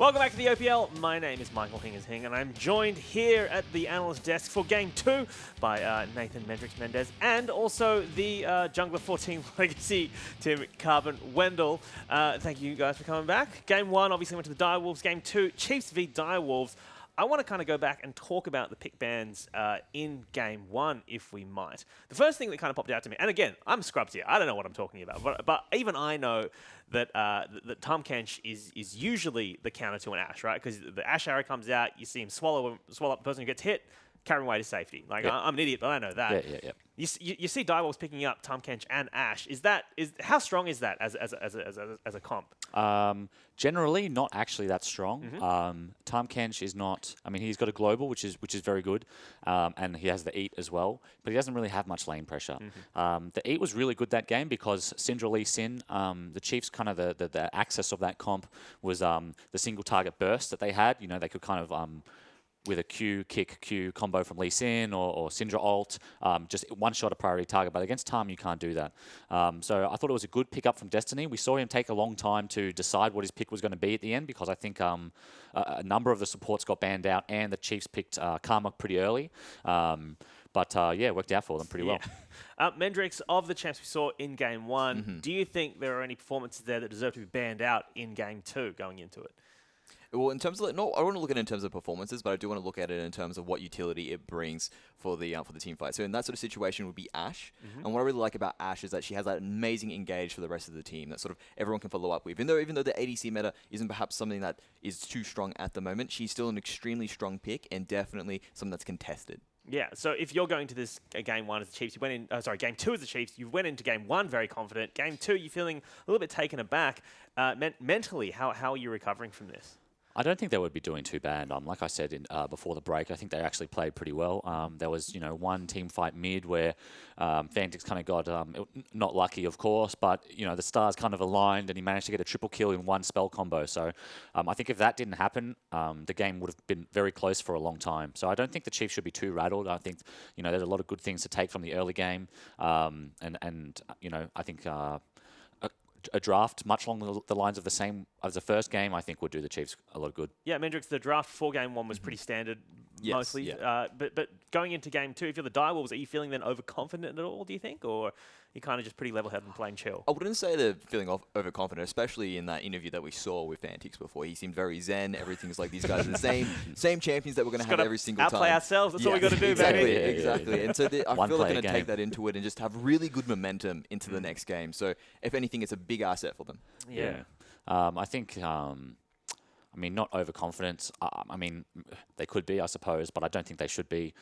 Welcome back to the OPL. My name is Michael Hingers-Hing, and I'm joined here at the analyst desk for Game 2 by Nathan Mendrix-Mendez and also the Jungler 14 Legacy, Tim Carbon-Wendell. Thank you guys for coming back. Game 1 obviously went to the Direwolves. Game 2, Chiefs v Direwolves. I want to kind of go back and talk about the pick bans in Game 1, if we might. The first thing that kind of popped out to me, and again, I'm scrubbed here. I don't know what I'm talking about, but even I know that that Tahm Kench is usually the counter to an Ashe, right? Because the Ashe arrow comes out, you see him swallow up the person who gets hit, carry him away to safety. Like, yep. I'm an idiot, but I know that. Yeah. You see Direwolves picking up Tahm Kench and Ashe. How strong is that as a comp? Generally, not actually that strong. Mm-hmm. Tahm Kench is not. I mean, he's got a global, which is very good, and he has the eat as well. But he doesn't really have much lane pressure. Mm-hmm. The eat was really good that game because Syndra Lee Sin, the Chiefs, kind of the access of that comp was the single target burst that they had. You know, they could kind of with a Q, kick, Q combo from Lee Sin or Syndra ult, just one shot a priority target. But against Tahm, you can't do that. So I thought it was a good pickup from Destiny. We saw him take a long time to decide what his pick was going to be at the end because I think a number of the supports got banned out and the Chiefs picked Karma pretty early. But it worked out for them pretty well. Mendrix, of the champs we saw in Game 1, do you think there are any performances there that deserve to be banned out in Game 2 going into it? Well, in terms of I want to look at it in terms of performances, but I do want to look at it in terms of what utility it brings for the team fight. So in that sort of situation would be Ashe, and what I really like about Ashe is that she has that amazing engage for the rest of the team that sort of everyone can follow up with. Even though the ADC meta isn't perhaps something that is too strong at the moment, she's still an extremely strong pick and definitely something that's contested. Yeah, so if you're going to this Game 1 as the Chiefs, Game 2 as the Chiefs, you went into Game 1 very confident. Game 2, you're feeling a little bit taken aback. Mentally, how are you recovering from this? I don't think they would be doing too bad. Like I said before the break, I think they actually played pretty well. There was, one team fight mid where Fantix kind of got, not lucky, of course, but, the stars kind of aligned and he managed to get a triple kill in one spell combo. So I think if that didn't happen, the game would have been very close for a long time. So I don't think the Chiefs should be too rattled. I think, there's a lot of good things to take from the early game. I think a draft much along the lines of the same as the first game, I think would do the Chiefs a lot of good. Yeah, Mendrix, the draft for Game 1 was pretty standard, mostly. Yeah. But going into Game 2, if you're the Direwolves, are you feeling then overconfident at all, do you think? Or you're kind of just pretty level-headed and playing chill? I wouldn't say they're feeling overconfident, especially in that interview that we saw with Fantix before. He seemed very zen. Everything's like these guys are the same champions that we're going to have every single time. Outplay ourselves. That's all we got to do, exactly, baby. Exactly. And so I feel like they're going to take game. that into it and just have really good momentum into the next game. So if anything, it's a big asset for them. Yeah. I think, not overconfident. They could be, I suppose, but I don't think they should be.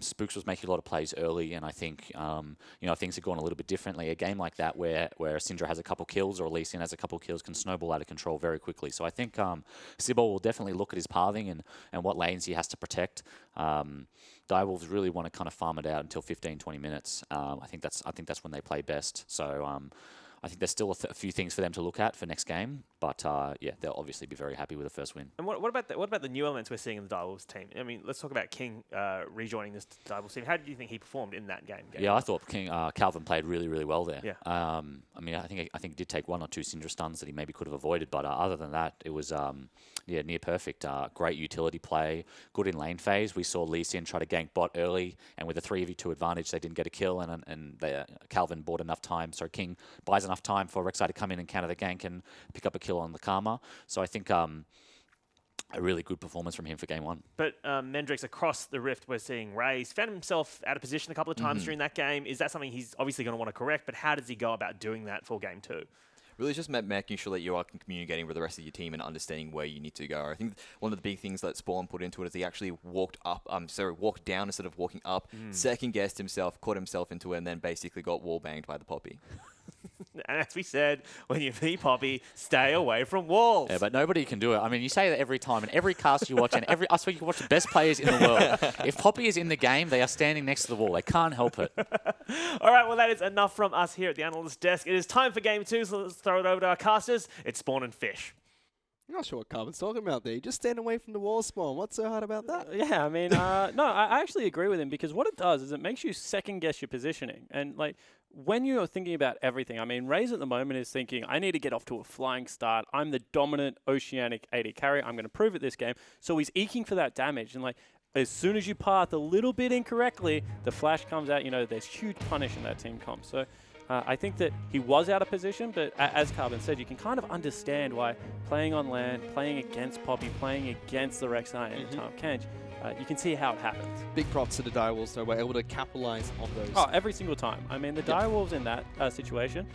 Spooks was making a lot of plays early, and I think, things have gone a little bit differently. A game like that where Syndra has a couple kills or Lee Sin has a couple kills can snowball out of control very quickly. So I think Sybil will definitely look at his pathing and what lanes he has to protect. Direwolves really want to kind of farm it out until 15, 20 minutes. I think that's when they play best. So I think there's still a few things for them to look at for next game, but they'll obviously be very happy with the first win. And what about the new elements we're seeing in the Direwolves team? I mean, let's talk about King rejoining this Direwolves team. How do you think he performed in that game? Yeah, I thought Calvin played really, really well there. Yeah. I think he did take one or two Syndra stuns that he maybe could have avoided, but other than that, it was near perfect. Great utility play, good in lane phase. We saw Lee Sin try to gank bot early, and with a 3v2 advantage, they didn't get a kill, and Calvin bought enough time, so King buys enough time for Rek'Sai to come in and counter the gank and pick up a kill on the Karma. So I think a really good performance from him for Game 1. But Mendrix, across the Rift, we're seeing Raze found himself out of position a couple of times during that game. Is that something he's obviously going to want to correct, but how does he go about doing that for Game 2? Really just making sure that you are communicating with the rest of your team and understanding where you need to go. I think one of the big things that Spawn put into it is he actually walked down instead of walking up, second-guessed himself, caught himself into it, and then basically got wall-banged by the Poppy. And as we said, when you see Poppy, stay away from walls. Yeah, but nobody can do it. I mean, you say that every time, and every cast you watch, and I swear you can watch the best players in the world. If Poppy is in the game, they are standing next to the wall. They can't help it. All right, well, that is enough from us here at the analyst desk. It is time for Game 2, so let's throw it over to our casters. It's Spawn and Fish. I'm not sure what Carbon's talking about there. You just stand away from the wall spawn. What's so hard about that? Yeah, I mean, no, I actually agree with him because what it does is it makes you second guess your positioning. And like when you're thinking about everything, I mean, Raze at the moment is thinking, I need to get off to a flying start. I'm the dominant Oceanic AD carry. I'm going to prove it this game. So he's eking for that damage. And like as soon as you path a little bit incorrectly, the flash comes out. You know, there's huge punish in that team comp. So I think that he was out of position, but as Carbon said, you can kind of understand why playing on land, playing against Poppy, playing against the Rek'Sai and Tahm Kench, you can see how it happens. Big props to the Direwolves, though. We're able to capitalize on those. Oh, every single time. I mean, the Direwolves in that situation,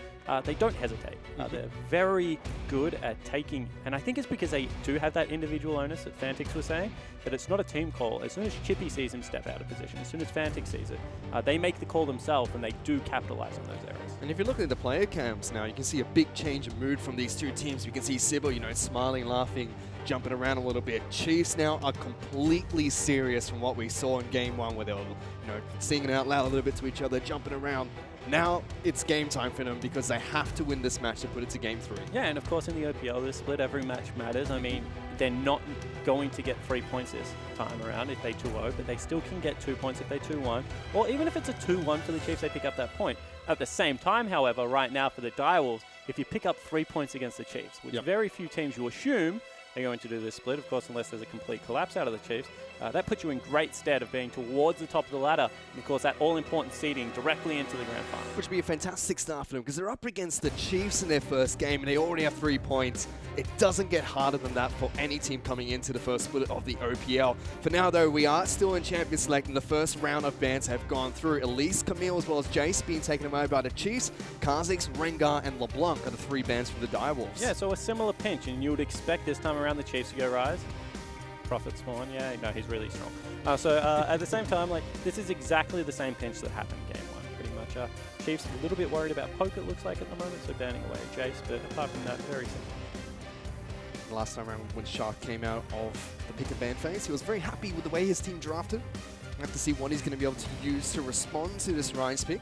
they don't hesitate. They're very good at taking, and I think it's because they do have that individual onus that Fantix was saying, that it's not a team call. As soon as Chippy sees him step out of position, as soon as Fantix sees it, they make the call themselves and they do capitalize on those errors. And if you're looking at the player cams now, you can see a big change in mood from these two teams. You can see Sybil, you know, smiling, laughing, jumping around a little bit. Chiefs now are completely serious from what we saw in game one, where they were, you know, singing out loud a little bit to each other, jumping around. Now it's game time for them because they have to win this match to put it to game 3. Yeah, and of course in the OPL, the split every match matters. I mean, they're not going to get 3 points this time around if they 2-0, but they still can get 2 points if they 2-1. Or even if it's a 2-1 for the Chiefs, they pick up that point. At the same time, however, right now for the Direwolves, if you pick up 3 points against the Chiefs, which very few teams you assume are going to do this split, of course, unless there's a complete collapse out of the Chiefs, that puts you in great stead of being towards the top of the ladder, and of course that all-important seeding directly into the grand final. Which would be a fantastic start for them because they're up against the Chiefs in their first game and they already have 3 points. It doesn't get harder than that for any team coming into the first split of the OPL. For now, though, we are still in Champion Select and the first round of bans have gone through. Elise, Camille, as well as Jace being taken away by the Chiefs. Kha'Zix, Rengar, and LeBlanc are the 3 bans from the Direwolves. Yeah, so a similar pinch, and you would expect this time around the Chiefs to go Rise. Prophet Spawn, yeah, no, he's really strong. At the same time, like, this is exactly the same pinch that happened in game 1, pretty much. Chiefs a little bit worried about poke, it looks like, at the moment, so banning away Jace, but apart from that, very simple. Last time around when Shark came out of the pick and ban phase, he was very happy with the way his team drafted. We have to see what he's going to be able to use to respond to this Rise pick.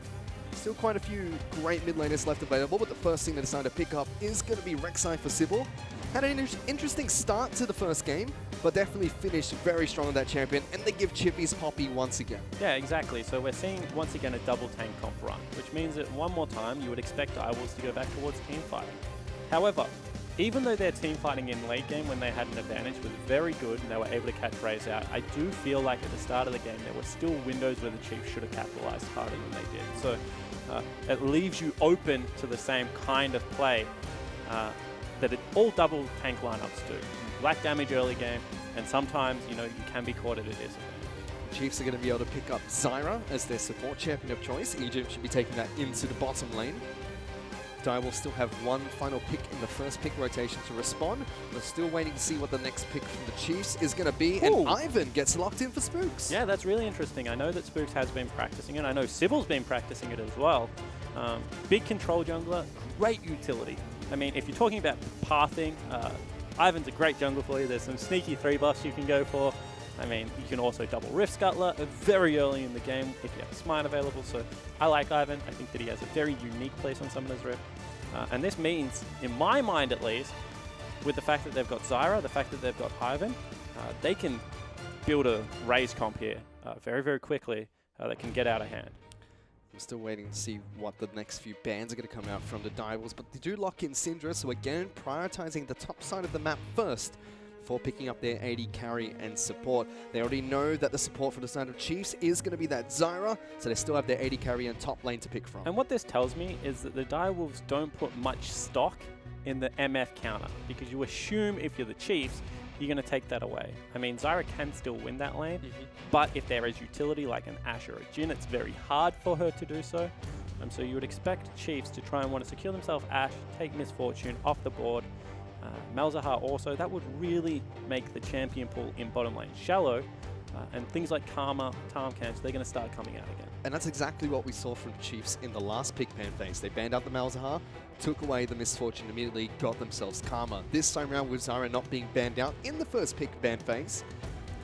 Still quite a few great mid laners left available, but the first thing they decided to pick up is going to be Rek'Sai for Sybil. Had an interesting start to the first game, but definitely finished very strong on that champion, and they give Chippy's Poppy once again. Yeah, exactly. So we're seeing, once again, a double tank comp run, which means that one more time you would expect Direwolves to go back towards team fighting. However, even though their team fighting in late game when they had an advantage was very good and they were able to catch Raze out, I do feel like at the start of the game there were still windows where the Chiefs should have capitalized harder than they did. So it leaves you open to the same kind of play that all double tank lineups do. Black damage early game, and sometimes, you know, you can be caught at a disadvantage. Chiefs are going to be able to pick up Zyra as their support champion of choice. Egypt should be taking that into the bottom lane. Will still have one final pick in the first pick rotation to respond. We're still waiting to see what the next pick from the Chiefs is going to be. And Ivan gets locked in for Spooks. Yeah, that's really interesting. I know that Spooks has been practicing it. I know Sybil's been practicing it as well. Big control jungler, great utility. I mean, if you're talking about pathing, Ivan's a great jungler for you. There's some sneaky 3-buffs you can go for. I mean, you can also double Rift Scuttler very early in the game if you have Smite available. So I like Ivan. I think that he has a very unique place on Summoner's Rift. And this means, in my mind at least, with the fact that they've got Zyra, the fact that they've got Ivan, they can build a Raze comp here very, very quickly that can get out of hand. I'm still waiting to see what the next few bans are going to come out from the Direwolves, but they do lock in Syndra, so again, prioritizing the top side of the map first before picking up their AD carry and support. They already know that the support for the side of Chiefs is going to be that Zyra, so they still have their AD carry and top lane to pick from. And what this tells me is that the Direwolves don't put much stock in the MF counter, because you assume if you're the Chiefs, you're going to take that away. I mean, Zyra can still win that lane, but if there is utility like an Ashe or a Jhin, it's very hard for her to do so. So you would expect Chiefs to try and want to secure themselves Ashe, take Misfortune off the board. Malzahar also, that would really make the champion pool in bottom lane shallow, and things like Karma, Tahm Kench, they're going to start coming out again. And that's exactly what we saw from the Chiefs in the last pick ban phase. They banned out the Malzahar, took away the Misfortune, immediately got themselves Karma. This time around with Zyra not being banned out in the first pick ban phase,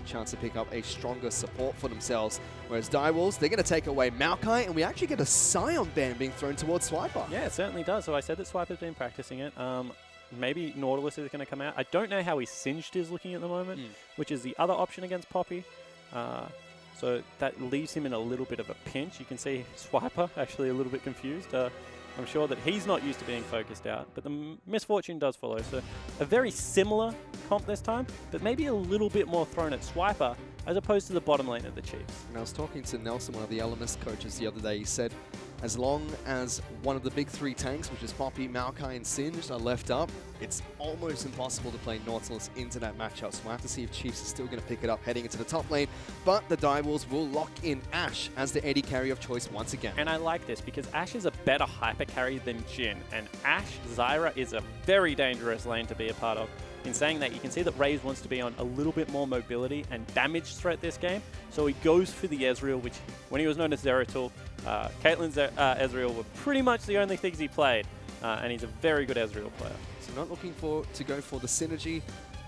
the chance to pick up a stronger support for themselves. Whereas Direwolves, they're going to take away Maokai, and we actually get a Scion ban being thrown towards Swiper. Yeah, it certainly does. So I said that Swiper's been practicing it. maybe Nautilus is going to come out. I don't know how his Singed is looking at the moment, which is the other option against Poppy. So that leaves him in a little bit of a pinch. You can see Swiper actually a little bit confused. I'm sure that he's not used to being focused out, but the misfortune does follow. So a very similar comp this time, but maybe a little bit more thrown at Swiper as opposed to the bottom lane of the Chiefs. And I was talking to Nelson, one of the LMS coaches, the other day. He said, as long as one of the big three tanks, which is Poppy, Maokai, and Singed, are left up, it's almost impossible to play Nautilus into that matchup. So we'll have to see if Chiefs are still going to pick it up heading into the top lane. But the Direwolves will lock in Ashe as the AD carry of choice once again. And I like this because Ashe is a better hyper carry than Jhin. And Ashe, Zyra is a very dangerous lane to be a part of. In saying that, you can see that Raze wants to be on a little bit more mobility and damage threat this game. So he goes for the Ezreal, which when he was known as Zeratul, Caitlyn's Ezreal were pretty much the only things he played. And he's a very good Ezreal player. So not looking to go for the synergy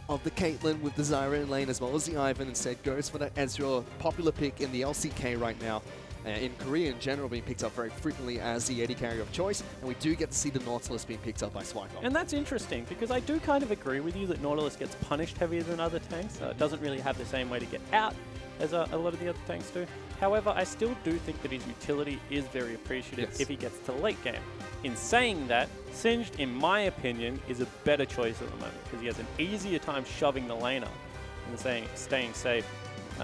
of the Caitlyn with the Zyra in lane as well as the Ivan. Instead goes for the Ezreal, popular pick in the LCK right now. In Korea in general, being picked up very frequently as the AD carry of choice, and we do get to see the Nautilus being picked up by Swiper. And that's interesting, because I do kind of agree with you that Nautilus gets punished heavier than other tanks. It doesn't really have the same way to get out as a lot of the other tanks do. However, I still do think that his utility is very appreciative if he gets to the late game. In saying that, Singed, in my opinion, is a better choice at the moment, because he has an easier time shoving the laner than staying safe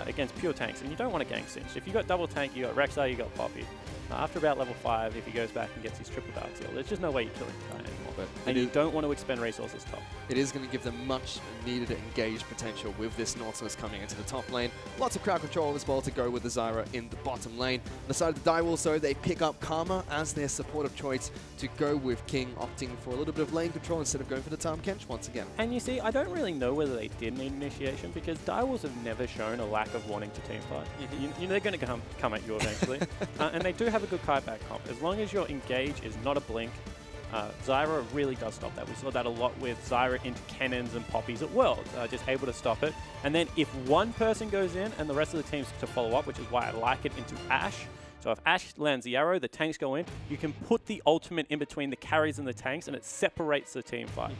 against pure tanks, and you don't want to gank Singed. If you got double tank, you got Rek'Sai, you got Poppy. After about level 5, if he goes back and gets his triple dark seal, there's just no way you're killing the guy anymore. And you don't want to expend resources top. It is going to give them much needed engaged potential with this Nautilus coming into the top lane. Lots of crowd control as well to go with the Zyra in the bottom lane. On the side of the Direwolves, so they pick up Karma as their supportive choice to go with King, opting for a little bit of lane control instead of going for the Tahm Kench once again. And you see, I don't really know whether they did need initiation, because Direwolves have never shown a lack of wanting to teamfight. You know they're going to come at you eventually. And they do have a good kiteback comp. As long as your engage is not a blink, Zyra really does stop that. We saw that a lot with Zyra into cannons and poppies at World, just able to stop it. And then if one person goes in and the rest of the team's to follow up, which is why I like it, into Ashe. So if Ashe lands the arrow, the tanks go in, you can put the ultimate in between the carries and the tanks, and it separates the team fight.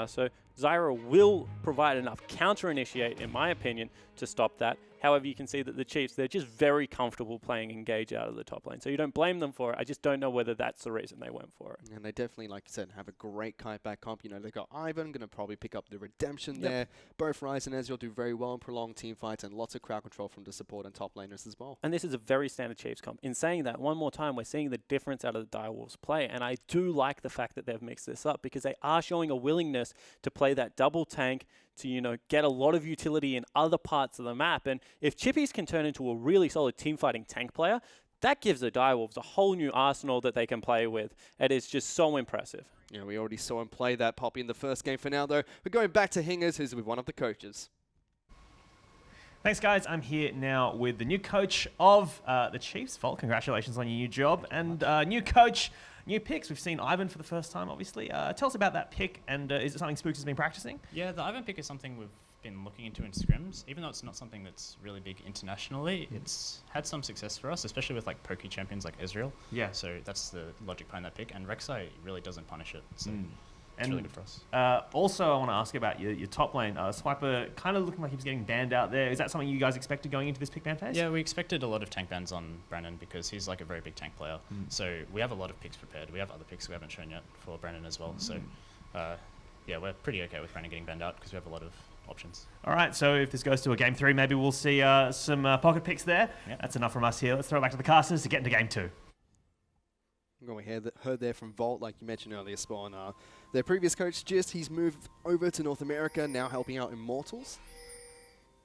So Zyra will provide enough counter-initiate, in my opinion, to stop that. However, you can see that the Chiefs, they're just very comfortable playing engage out of the top lane. So you don't blame them for it. I just don't know whether that's the reason they went for it. And they definitely, like you said, have a great kiteback comp. You know, they've got Ivan, going to probably pick up the redemption there. Both Ryze and Ezreal do very well in prolonged team fights, and lots of crowd control from the support and top laners as well. And this is a very standard Chiefs comp. In saying that, one more time, we're seeing the difference out of the Direwolves play. And I do like the fact that they've mixed this up, because they are showing a willingness to play that double tank, to, you know, get a lot of utility in other parts of the map. And if Chippies can turn into a really solid team-fighting tank player, that gives the Direwolves a whole new arsenal that they can play with. It is just so impressive. Yeah, we already saw him play that Poppy in the first game. For now, though, we're going back to Hingers, who's with one of the coaches. Thanks, guys. I'm here now with the new coach of the Chiefs. Volt, congratulations on your new job. And new coach, new picks. We've seen Ivan for the first time, obviously. Tell us about that pick, and is it something Spooks has been practicing? Yeah, the Ivan pick is something we've been looking into in scrims. Even though it's not something that's really big internationally, it's had some success for us, especially with like pokey champions like Ezreal. Yeah. So that's the logic behind that pick. And Rek'Sai really doesn't punish it. So it's really good for us. Also, I want to ask about your top lane. Swiper kind of looking like he was getting banned out there. Is that something you guys expected going into this pick ban phase? Yeah, we expected a lot of tank bans on Brandon because he's like a very big tank player. So we have a lot of picks prepared. We have other picks we haven't shown yet for Brandon as well. So yeah, we're pretty okay with Brandon getting banned out because we have a lot of options. All right, so if this goes to a game 3, maybe we'll see some pocket picks there. Yep. That's enough from us here. Let's throw it back to the casters to get into game 2. We heard there from Volt, like you mentioned earlier, Spawn. Their previous coach, Gist, he's moved over to North America, now helping out Immortals.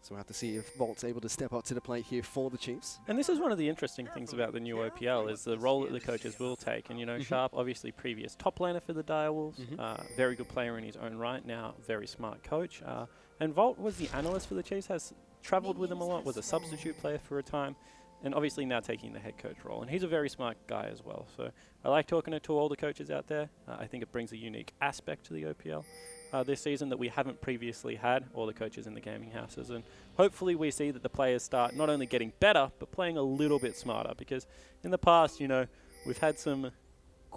So we'll have to see if Volt's able to step up to the plate here for the Chiefs. And this is one of the interesting things about the new OPL, is the role that the coaches will take. And, you know, Sharp, obviously previous top laner for the Direwolves, very good player in his own right, now very smart coach. And Volt was the analyst for the Chiefs, has travelled with them a lot, was a substitute player for a time, and obviously now taking the head coach role. And he's a very smart guy as well. So I like talking to all the coaches out there. I think it brings a unique aspect to the OPL this season that we haven't previously had, all the coaches in the gaming houses. And hopefully we see that the players start not only getting better, but playing a little bit smarter. Because in the past, you know, we've had some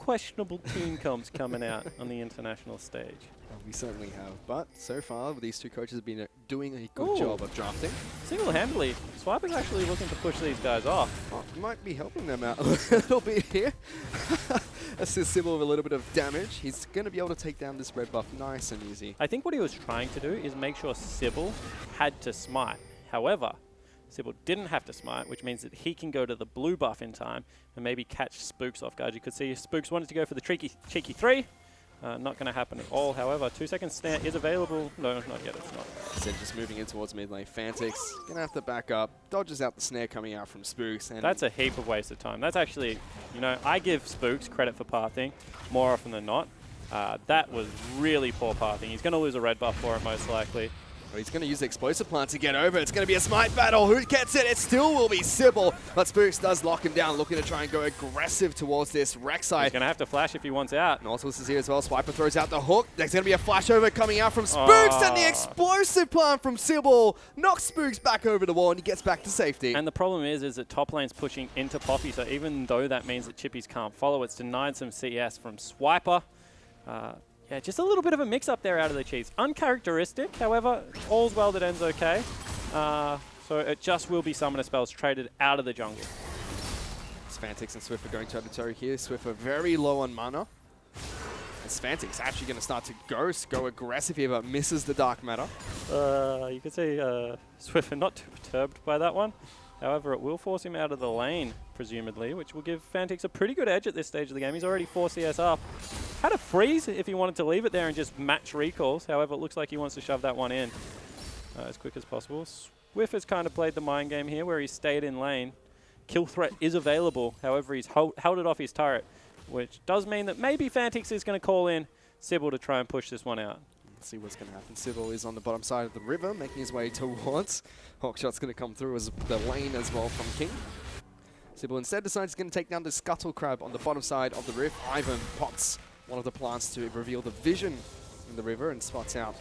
questionable team comps coming out on the international stage. We certainly have, but so far these two coaches have been doing a good Ooh. job of drafting. Single-handedly, Swiper's actually looking to push these guys off. Oh, might be helping them out a little bit here. Assist Sybil with a little bit of damage. He's going to be able to take down this red buff nice and easy. I think what he was trying to do is make sure Sybil had to smite. However, Sybil didn't have to smite, which means that he can go to the blue buff in time and maybe catch Spooks off guard. You could see Spooks wanted to go for the cheeky 3. Not going to happen at all. However, 2-second snare is available. No, not yet. It's not. Instead, just moving in towards mid lane. Fantix going to have to back up. Dodges out the snare coming out from Spooks. And That's a heap of waste of time. That's actually, you know, I give Spooks credit for pathing more often than not. That was really poor pathing. He's going to lose a red buff for it most likely. Well, he's going to use the explosive plant to get over. It's going to be a smite battle. Who gets it? It still will be Sybil. But Spooks does lock him down, looking to try and go aggressive towards this Rek'Sai. He's going to have to flash if he wants out. Nautilus is here as well. Swiper throws out the hook. There's going to be a flash over coming out from Spooks, and the explosive plant from Sybil knocks Spooks back over the wall, and he gets back to safety. And the problem is that top lane's pushing into Poppy, so even though that means that Chippies can't follow, it's denied some CS from Swiper. Yeah, just a little bit of a mix-up there out of the Chiefs. Uncharacteristic, however, all's well that ends okay. So it just will be summoner spells traded out of the jungle. Fantix and Swiffer going toe-to-toe here. Swiffer very low on mana. And Fantix actually going to start to go aggressive here, but misses the Dark Matter. You could say Swiffer not too perturbed by that one. However, it will force him out of the lane, presumably, which will give Fantix a pretty good edge at this stage of the game. He's already 4 CS up. Had a freeze if he wanted to leave it there and just match recalls. However, it looks like he wants to shove that one in as quick as possible. Swift has kind of played the mind game here where he's stayed in lane. Kill threat is available. However, he's held it off his turret, which does mean that maybe Fantix is going to call in Sybil to try and push this one out. Let's see what's going to happen. Sybil is on the bottom side of the river, making his way towards. Hawkshot's going to come through as the lane as well from King. Sybil instead decides he's going to take down the Scuttle Crab on the bottom side of the rift. Ivan pops one of the plants to reveal the vision in the river and spots out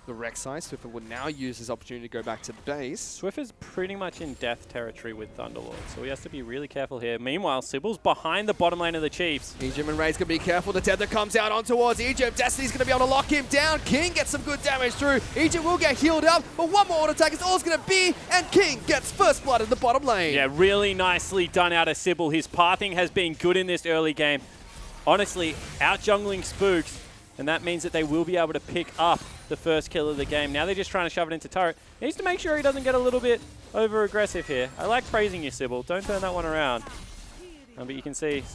the Rek'Sai. Swiffer would now use his opportunity to go back to base. Swiffer's pretty much in death territory with Thunderlord, so he has to be really careful here. Meanwhile, Sybil's behind the bottom lane of the Chiefs. Egypt and Ray's going to be careful. The tether comes out on towards Egypt. Destiny's going to be able to lock him down. King gets some good damage through. Egypt will get healed up, but one more auto attack is all it's going to be, and King gets first blood in the bottom lane. Yeah, really nicely done out of Sybil. His pathing has been good in this early game. Honestly, out-jungling Spooks, and that means that they will be able to pick up the first kill of the game. Now they're just trying to shove it into turret. He needs to make sure he doesn't get a little bit over-aggressive here. I like praising you, Sybil. Don't turn that one around. But you can see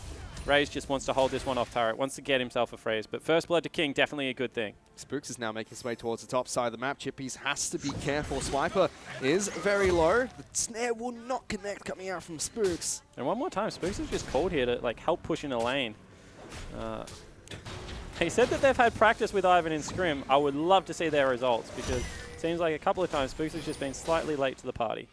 Raze just wants to hold this one off turret, wants to get himself a freeze. But first blood to King, definitely a good thing. Spooks is now making his way towards the top side of the map. Chippies has to be careful. Swiper is very low. The snare will not connect coming out from Spooks. And one more time, Spooks is just called here to help push in a lane. He said that they've had practice with Ivan in Scrim. I would love to see their results because it seems like a couple of times Spooks has just been slightly late to the party.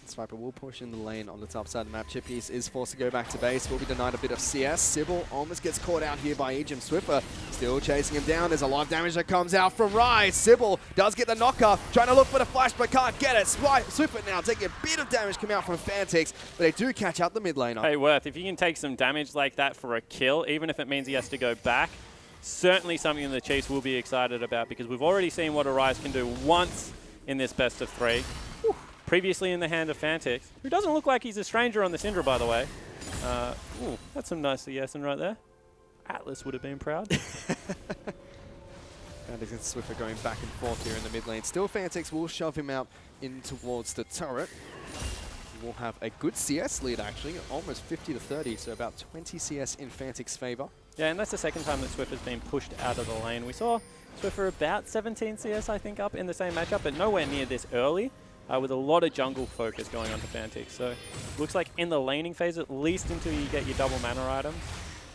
Swiper will push in the lane on the top side of the map. Chippies is forced to go back to base. Will be denied a bit of CS. Sybil almost gets caught out here by Egypt. Swiffer still chasing him down. There's a lot of damage that comes out from Rise. Sybil does get the knocker. Trying to look for the flash but can't get it. Swiffer now taking a bit of damage coming out from Fantix, but they do catch out the mid laner. Hey, Worth, if you can take some damage like that for a kill, even if it means he has to go back, certainly something the Chiefs will be excited about because we've already seen what Arise can do once in this best of 3. Previously in the hand of Fantix, who doesn't look like he's a stranger on the Syndra, by the way. Ooh, that's some nice CSing right there. Atlas would have been proud. Fantix and Swiffer going back and forth here in the mid lane. Still, Fantix will shove him out in towards the turret. We'll have a good CS lead, actually, almost 50-30, so about 20 CS in Fantix's favor. Yeah, and that's the second time that Swiffer's been pushed out of the lane. We saw Swiffer about 17 CS, I think, up in the same matchup, but nowhere near this early. With a lot of jungle focus going on to Fantix. So looks like in the laning phase, at least until you get your double mana items,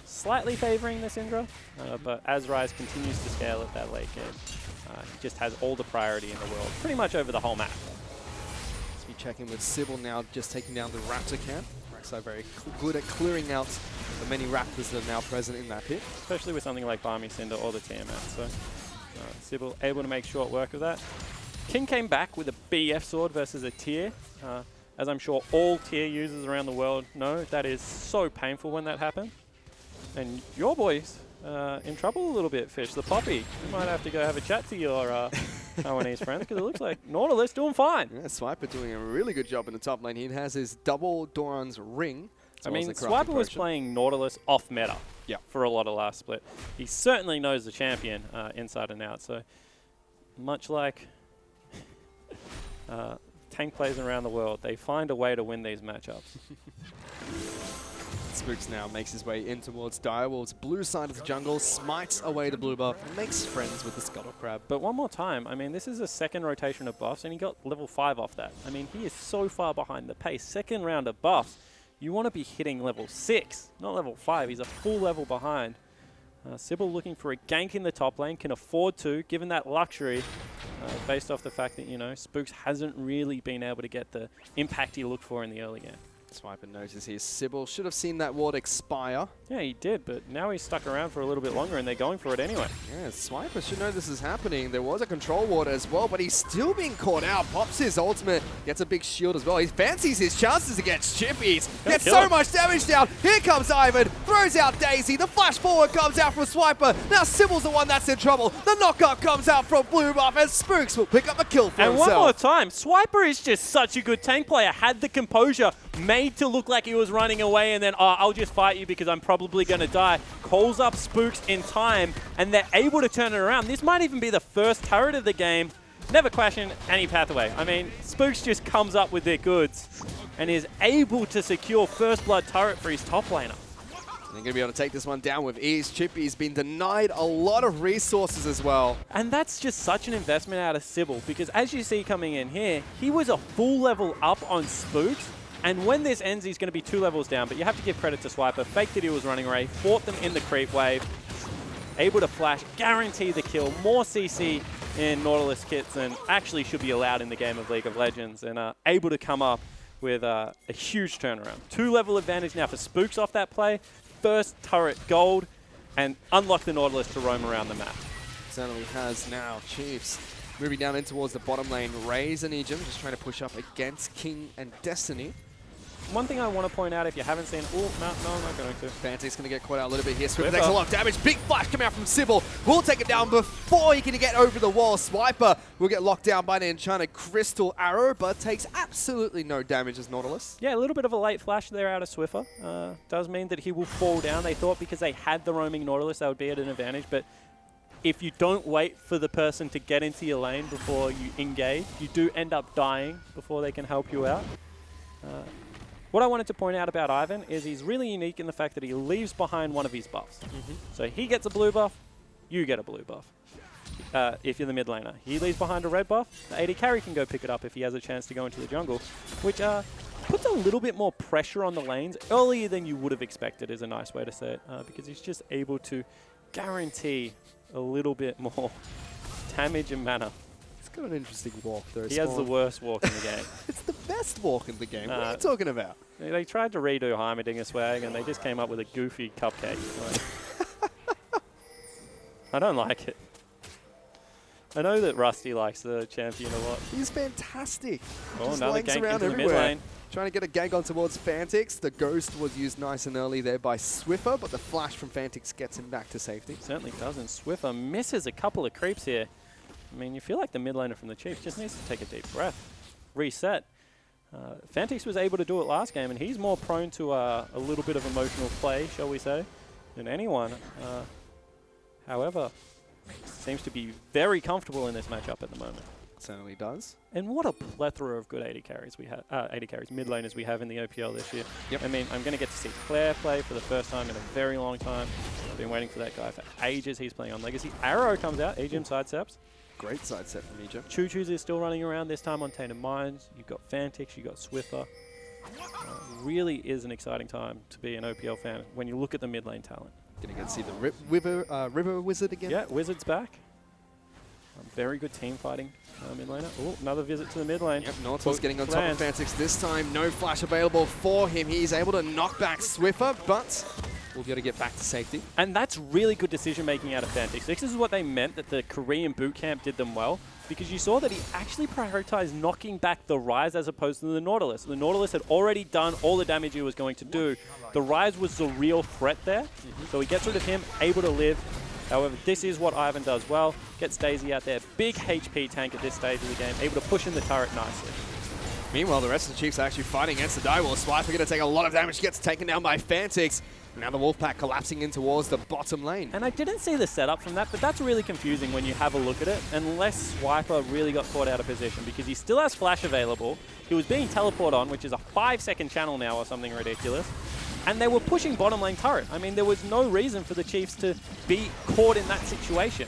slightly favoring the Syndra, but as Rise continues to scale at that late game, he just has all the priority in the world, pretty much over the whole map. Let's be checking with Sybil now, just taking down the Raptor camp. So very good at clearing out the many Raptors that are now present in that pit. Especially with something like Barmy Cinder or the Tiamat. So Sybil able to make short work of that. King came back with a BF sword versus a tier. as I'm sure all tier users around the world know, that is so painful when that happens. And your boy's in trouble a little bit, Fish. The Poppy. You might have to go have a chat to your Taiwanese friends, because it looks like Nautilus doing fine. Yeah, Swiper doing a really good job in the top lane. He has his double Doran's ring. I mean, Swiper was playing Nautilus off meta for a lot of last split. He certainly knows the champion inside and out. So much like tank players around the world, they find a way to win these matchups. Spooks now makes his way in towards Direwolf's blue side of the jungle, smites away the blue buff, and makes friends with the Scuttle Crab. But one more time, I mean, this is a second rotation of buffs, and he got level 5 off that. I mean, he is so far behind the pace. Second round of buffs, you want to be hitting level 6, not level 5. He's a full level behind. Sybil looking for a gank in the top lane, can afford to, given that luxury, based off the fact that, you know, Spooks hasn't really been able to get the impact he looked for in the early game. Swiper notices here. Sybil should have seen that ward expire. Yeah, he did, but now he's stuck around for a little bit longer, and they're going for it anyway. Yeah, Swiper should know this is happening. There was a control ward as well, but he's still being caught out. Pops his ultimate, gets a big shield as well. He fancies his chances against Chippies. Gets so much damage down. Here comes Ivan, throws out Daisy. The flash forward comes out from Swiper. Now Sybil's the one that's in trouble. The knockup comes out from Blue Buff, and Spooks will pick up a kill for himself. And one more time, Swiper is just such a good tank player. Had the composure, made to look like he was running away, and then, I'll just fight you because I'm probably going to die. Calls up Spooks in time, and they're able to turn it around. This might even be the first turret of the game. Never question any pathway. I mean, Spooks just comes up with their goods and is able to secure first blood turret for his top laner. They're going to be able to take this one down with ease. Chippy's been denied a lot of resources as well. And that's just such an investment out of Sybil, because as you see coming in here, he was a full level up on Spooks. And when this ends, he's going to be 2 levels down. But you have to give credit to Swiper. Faked that he was running away, fought them in the creep wave, able to flash, guarantee the kill, more CC in Nautilus kits than actually should be allowed in the game of League of Legends, and able to come up with a huge turnaround. 2-level advantage now for Spooks off that play. First turret gold, and unlock the Nautilus to roam around the map. Certainly has now. Chiefs moving down in towards the bottom lane. Raze and Ejim just trying to push up against King and Destiny. One thing I want to point out, if you haven't seen... Oh, no, I'm not going to. Fantic's going to get caught out a little bit here. Swiffer takes a lot of damage. Big flash coming out from Sybil. Will take it down before he can get over the wall. Swiper will get locked down by the Enchanted Crystal Arrow, but takes absolutely no damage as Nautilus. Yeah, a little bit of a late flash there out of Swiffer. Does mean that he will fall down. They thought because they had the roaming Nautilus, that would be at an advantage, but if you don't wait for the person to get into your lane before you engage, you do end up dying before they can help you out. What I wanted to point out about Ivan is he's really unique in the fact that he leaves behind one of his buffs. So he gets a blue buff, you get a blue buff. If you're the mid laner. He leaves behind a red buff, the AD carry can go pick it up if he has a chance to go into the jungle, which puts a little bit more pressure on the lanes earlier than you would have expected, is a nice way to say it, because he's just able to guarantee a little bit more damage and mana. He's got an interesting walk though. He has the worst walk in the game. It's the best walk in the game. What are you talking about? They tried to redo Heimerdinger swag and they just came up with a goofy cupcake. I don't like it. I know that Rusty likes the champion a lot. He's fantastic. Oh, just another lanks gank around into the mid everywhere. lane. Trying to get a gank on towards Fantix. The Ghost was used nice and early there by Swiffer, but the flash from Fantix gets him back to safety. Certainly doesn't. Swiffer misses a couple of creeps here. I mean, you feel like the mid laner from the Chiefs just needs to take a deep breath. Reset. Fantix was able to do it last game, and he's more prone to a little bit of emotional play, shall we say, than anyone. However, seems to be very comfortable in this matchup at the moment. Certainly does. And what a plethora of good AD carries we have, AD carries, mid laners we have in the OPL this year. Yep. I mean, I'm going to get to see Claire play for the first time in a very long time. I've been waiting for that guy for ages. He's playing on Legacy. Arrow comes out, Ejim sidesteps. Great side set from Ejim. Choo Choo's is still running around, this time on Tainted Minds. You've got Fantix, you've got Swiffer. Really is an exciting time to be an OPL fan when you look at the mid lane talent. Gonna get to see the River Wizard again. Yeah, Wizard's back. Very good team fighting mid laner. Oh, another visit to the mid lane. Yep, Nautilus getting on top of Fantix this time. No flash available for him. He's able to knock back Swiffer, but we'll be able to get back to safety. And that's really good decision making out of Fantix. This is what they meant, that the Korean boot camp did them well. because you saw that he actually prioritized knocking back the Rise as opposed to the Nautilus. The Nautilus had already done all the damage he was going to do. The Rise was the real threat there, so he gets rid of him, able to live. However, this is what Ivan does well. Gets Daisy out there, big HP tank at this stage of the game, able to push in the turret nicely. Meanwhile, the rest of the Chiefs are actually fighting against the Direwolf. Swiper going to take a lot of damage, gets taken down by Fantix. Now the Wolfpack collapsing in towards the bottom lane. And I didn't see the setup from that, but that's really confusing when you have a look at it, unless Swiper really got caught out of position, because he still has Flash available. He was being teleported on, which is a 5-second channel now or something ridiculous. And they were pushing bottom lane turret. I mean, there was no reason for the Chiefs to be caught in that situation.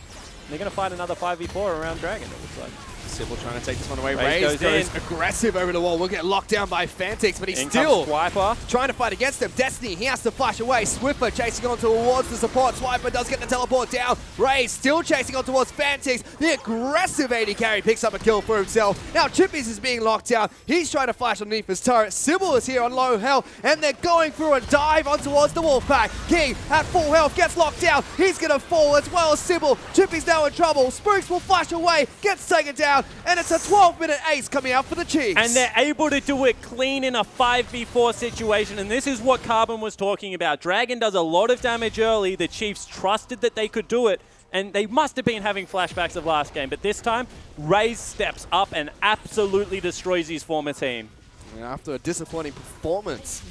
They're going to fight another 5v4 around Dragon, it looks like. Sybil trying to take this one away. Raze goes aggressive over the wall. We'll get locked down by Fantix, but he's In still comes Swiper. trying to fight against him. Destiny, he has to flash away. Swiffer chasing on towards the support. Swiper does get the teleport down. Raze still chasing on towards Fantix. The aggressive AD carry picks up a kill for himself. Now Chippies is being locked down. He's trying to flash underneath his turret. Sybil is here on low health, and they're going through a dive on towards the Wolfpack. King at full health gets locked down. He's going to fall as well as Sybil. Chippies now in trouble. Spooks will flash away, gets taken down, and it's a 12-minute ace coming out for the Chiefs. And they're able to do it clean in a 5v4 situation, and this is what Carbon was talking about. Dragon does a lot of damage early. The Chiefs trusted that they could do it, and they must have been having flashbacks of last game, but this time, Raze steps up and absolutely destroys his former team. And after a disappointing performance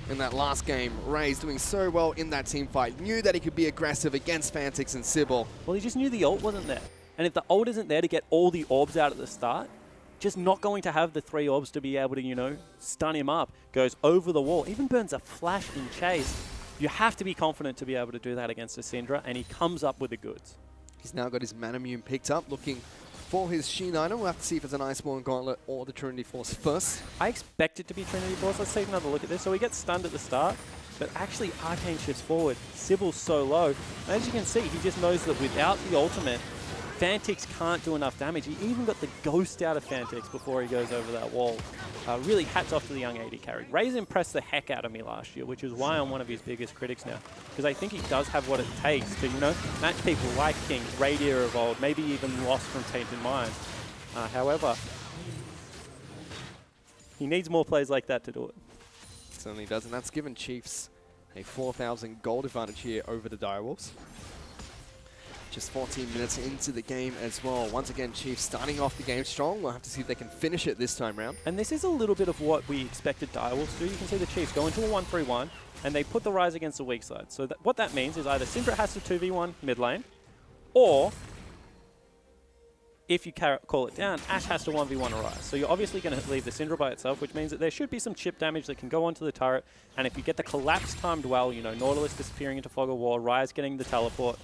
in that last game, Raze doing so well in that team fight, knew that he could be aggressive against Fantix and Sybil. Well, he just knew the ult wasn't there. And if the ult isn't there to get all the orbs out at the start, just not going to have the 3 orbs to be able to, you know, stun him up. Goes over the wall, even burns a flash in chase. You have to be confident to be able to do that against a Syndra, and he comes up with the goods. He's now got his Manamune picked up, looking for his Sheen item. We'll have to see if it's an Iceborne Gauntlet or the Trinity Force first. I expect it to be Trinity Force. Let's take another look at this. So he gets stunned at the start, but actually Arcane shifts forward. Sybil's so low. And as you can see, he just knows that without the ultimate, Fantix can't do enough damage. He even got the ghost out of Fantix before he goes over that wall. Really hats off to the young AD carry. Raze impressed the heck out of me last year, which is why I'm one of his biggest critics now. Because I think he does have what it takes to, you know, match people like King, Radier of old, maybe even Lost from Tainted Mind. However, he needs more plays like that to do it. Certainly does, and that's given Chiefs a 4,000 gold advantage here over the Direwolves. Just 14 minutes into the game as well. Once again, Chiefs starting off the game strong. We'll have to see if they can finish it this time round. And this is a little bit of what we expected Direwolves to do. You can see the Chiefs go into a 1-3-1, and they put the Rise against the weak side. So what that means is either Syndra has to 2v1 mid lane, or if you call it down, Ashe has to 1v1 a Rise. So you're obviously going to leave the Syndra by itself, which means that there should be some chip damage that can go onto the turret. And if you get the collapse timed well, you know, Nautilus disappearing into Fog of War, Rise getting the teleport,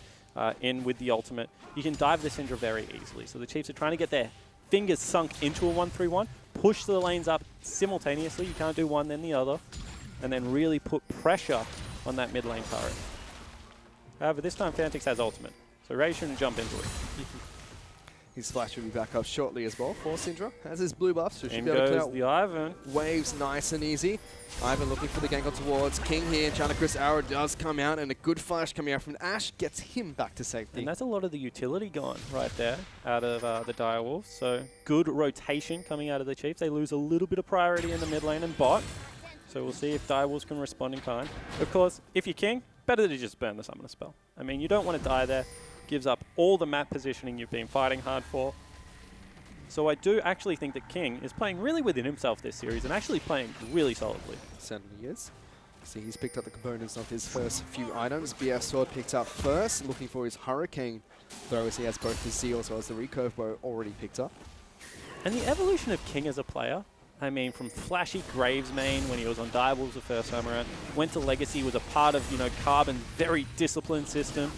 in with the ultimate, you can dive the Syndra very easily. So the Chiefs are trying to get their fingers sunk into a 1-3-1, push the lanes up simultaneously, you can't do one then the other, and then really put pressure on that mid lane turret. However, this time Fantix has ultimate, so Ray shouldn't jump into it. His flash will be back up shortly as well for Syndra. Has his blue buff, so should In be able to clear goes out the Ivan. waves nice and easy. Ivan looking for the gank on towards King here. Chris Arrow does come out, and a good flash coming out from Ashe gets him back to safety. And that's a lot of the utility gone right there out of the Direwolves. So good rotation coming out of the Chiefs. They lose a little bit of priority in the mid lane and bot. So we'll see if Direwolves can respond in time. Of course, if you're King, better to just burn the Summoner spell. I mean, you don't want to die there. Gives up all the map positioning you've been fighting hard for. So I do actually think that King is playing really within himself this series and actually playing really solidly. Certainly is. See, he's picked up the components of his first few items. BF Sword picked up first, looking for his Hurricane throw as he has both his Zeal as well as the Recurve Bow already picked up. And the evolution of King as a player, I mean, from flashy Graves main when he was on Direwolves the first time around, went to Legacy, was a part of, you know, Carbon's very disciplined system.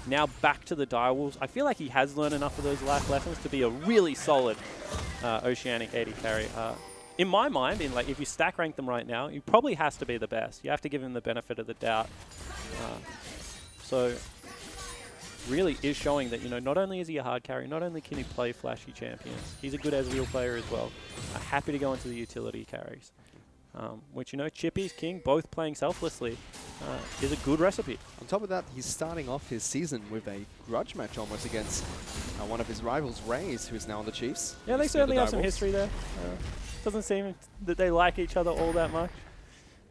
Now back to the Direwolves. I feel like he has learned enough of those life lessons to be a really solid Oceanic AD carry. In my mind, if you stack rank them right now, he probably has to be the best. You have to give him the benefit of the doubt. So really is showing that, you know, not only is he a hard carry, not only can he play flashy champions, he's a good Ezreal player as well. Happy to go into the utility carries. Which, you know, Chippy, King, both playing selflessly. is a good recipe. On top of that, he's starting off his season with a grudge match almost against one of his rivals, Rays, who's now on the Chiefs. Yeah, they certainly have some history there. Doesn't seem that they like each other all that much.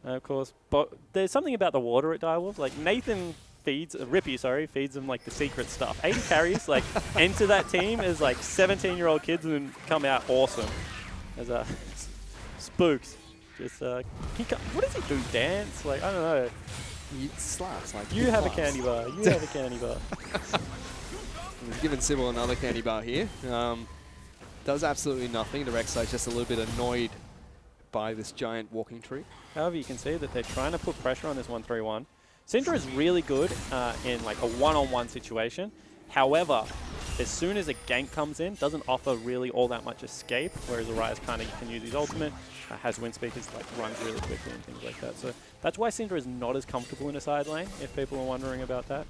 Of course, but there's something about the water at Direwolf. Like Nathan feeds them like the secret stuff. 80 carries like enter that team as like 17-year-old kids and then come out awesome. As Spooks, just what does he do? Dance? Like I don't know. He slaps like you have a candy bar. You have a candy bar. He's giving Sybil another candy bar here. Does absolutely nothing. The Rek'Sai's just a little bit annoyed by this giant walking tree. However, you can see that they're trying to put pressure on this 1-3-1. Syndra is really good in like a one-on-one situation. However, as soon as a gank comes in, doesn't offer really all that much escape, whereas Arias kind of can use his ultimate, has wind speakers, like runs really quickly and things like that. So that's why Syndra is not as comfortable in a side lane, if people are wondering about that.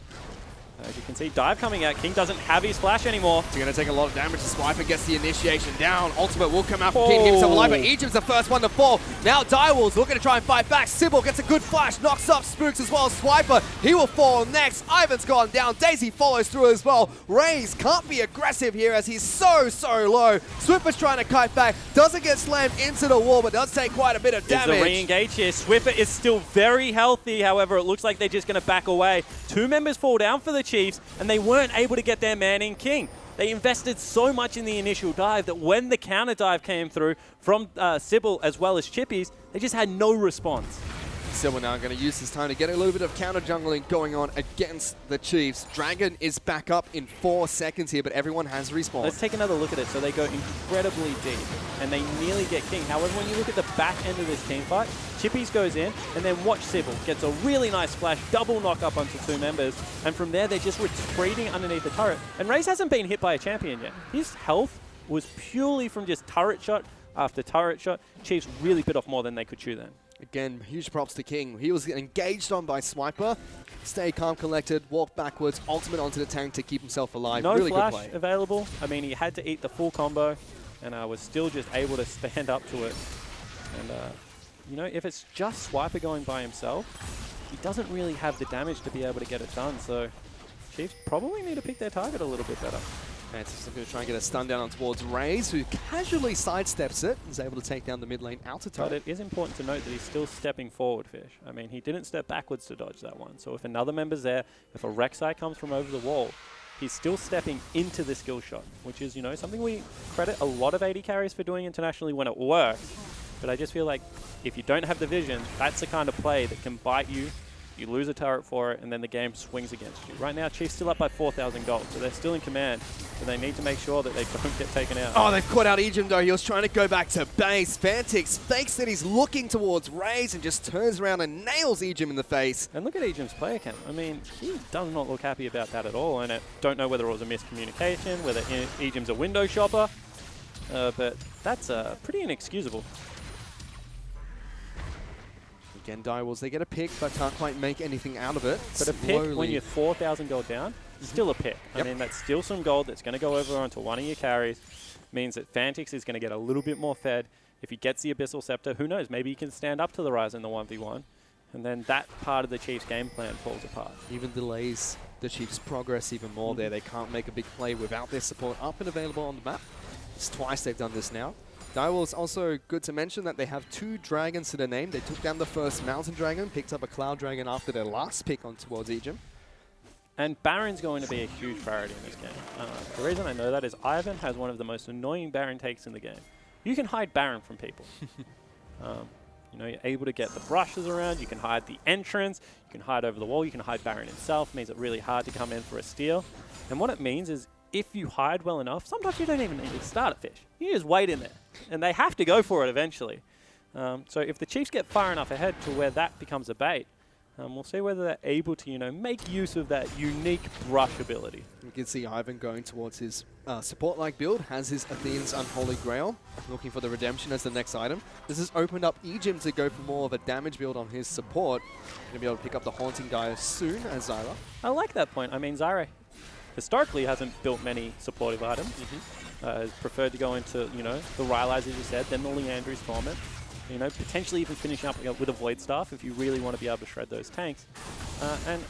As you can see, dive coming out. King doesn't have his flash anymore. He's going to take a lot of damage. Swiper gets the initiation down. Ultimate will come out from King, himself alive, but Egypt's the first one to fall. Now Direwolves looking to try and fight back. Sybil gets a good flash, knocks up Spooks as well. Swiper, he will fall next. Ivan's gone down. Daisy follows through as well. Raze can't be aggressive here as he's so low. Swiffer's trying to kite back. Doesn't get slammed into the wall, but does take quite a bit of damage. There's a re-engage here. Swiffer is still very healthy. However, it looks like they're just going to back away. 2 members fall down for the Chiefs, and they weren't able to get their man in King. They invested so much in the initial dive that when the counter dive came through from Sybil as well as Chippies, they just had no response. Sybil now going to use this time to get a little bit of counter jungling going on against the Chiefs. Dragon is back up in 4 seconds here, but everyone has respawned. Let's take another look at it. So they go incredibly deep, and they nearly get King. However, when you look at the back end of this team fight, Chippies goes in, and then watch Sybil gets a really nice splash, double knock up onto 2 members, and from there they're just retreating underneath the turret. And Raze hasn't been hit by a champion yet. His health was purely from just turret shot after turret shot. Chiefs really bit off more than they could chew then. Again, huge props to King. He was engaged on by Swiper. Stay calm, collected, walk backwards, ultimate onto the tank to keep himself alive. No really flash good play. available. I mean, he had to eat the full combo, and was still just able to stand up to it. And, you know, if it's just Swiper going by himself, he doesn't really have the damage to be able to get it done. So Chiefs probably need to pick their target a little bit better. Mantis is going to try and get a stun down on towards Raze, who casually sidesteps it and is able to take down the mid lane outer turret. But it is important to note that he's still stepping forward, Fish. I mean, he didn't step backwards to dodge that one. So if another member's there, if a Rek'Sai comes from over the wall, he's still stepping into the skill shot, which is, you know, something we credit a lot of 80 carries for doing internationally when it works. But I just feel like if you don't have the vision, that's the kind of play that can bite you. You lose a turret for it, and then the game swings against you. Right now, Chiefs still up by 4,000 gold, so they're still in command, but they need to make sure that they don't get taken out. Oh, they've caught out Ejim, though. He was trying to go back to base. Fantix fakes that he's looking towards Raze and just turns around and nails Ejim in the face. And look at Ejim's player count. I mean, he does not look happy about that at all, and I don't know whether it was a miscommunication, whether Ejim's a window shopper, but that's pretty inexcusable. Again, Direwolves, they get a pick, but can't quite make anything out of it. But a pick, when you're 4,000 gold down, still a pick. I mean, that's still some gold that's going to go over onto one of your carries. Means that Fantix is going to get a little bit more fed. If he gets the Abyssal Scepter, who knows? Maybe he can stand up to the Rise in the 1v1. And then that part of the Chiefs' game plan falls apart. Even delays the Chiefs' progress even more there. They can't make a big play without their support up and available on the map. It's twice they've done this now. Direwolves also good to mention that they have 2 dragons to their name. They took down the first mountain dragon, picked up a cloud dragon after their last pick on towards Ejim. And Baron's going to be a huge priority in this game. The reason I know that is Ivan has one of the most annoying Baron takes in the game. You can hide Baron from people. You know, you're able to get the brushes around, you can hide the entrance, you can hide over the wall, you can hide Baron himself. It makes it really hard to come in for a steal. And what it means is if you hide well enough, sometimes you don't even need to start a fish. You just wait in there, and they have to go for it eventually. So if the Chiefs get far enough ahead to where that becomes a bait, we'll see whether they're able to, you know, make use of that unique brush ability. You can see Ivan going towards his support-like build, has his Athene's Unholy Grail, looking for the Redemption as the next item. This has opened up Ejim to go for more of a damage build on his support. Going to be able to pick up the Haunting Dire soon as Zyra. I like that point. I mean, Zyra historically hasn't built many supportive items. Has preferred to go into, you know, the Rylai's, as you said, then the Leandry's Torment. You know, potentially even finishing up with a Void Staff if you really want to be able to shred those tanks. And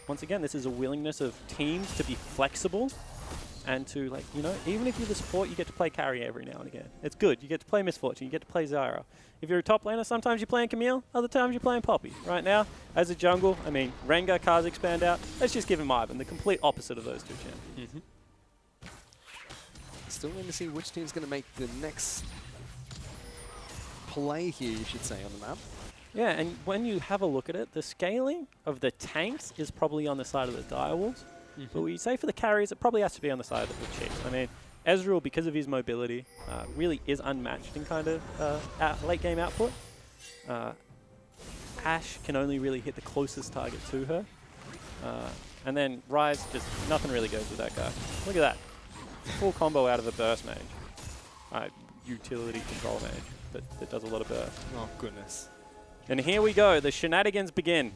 once again, this is a willingness of teams to be flexible and to, like, you know, even if you're the support, you get to play carry every now and again. It's good. You get to play Misfortune. You get to play Zyra. If you're a top laner, sometimes you're playing Camille, other times you're playing Poppy. Right now, as a jungle, I mean, Rengar, Kaz expand out. Let's just give him Ivan, the complete opposite of those two champions. Still going to see which team's going to make the next play here, you should say, on the map. Yeah, and when you have a look at it, the scaling of the tanks is probably on the side of the direwolves. But we say for the carries, it probably has to be on the side of the Chiefs. I mean, Ezreal, because of his mobility, really is unmatched in kind of late game output. Ashe can only really hit the closest target to her. And then Ryze, just nothing really goes with that guy. Look at that. Full combo out of a burst mage. Utility control mage that does a lot of burst. Oh, goodness. And here we go. The shenanigans begin.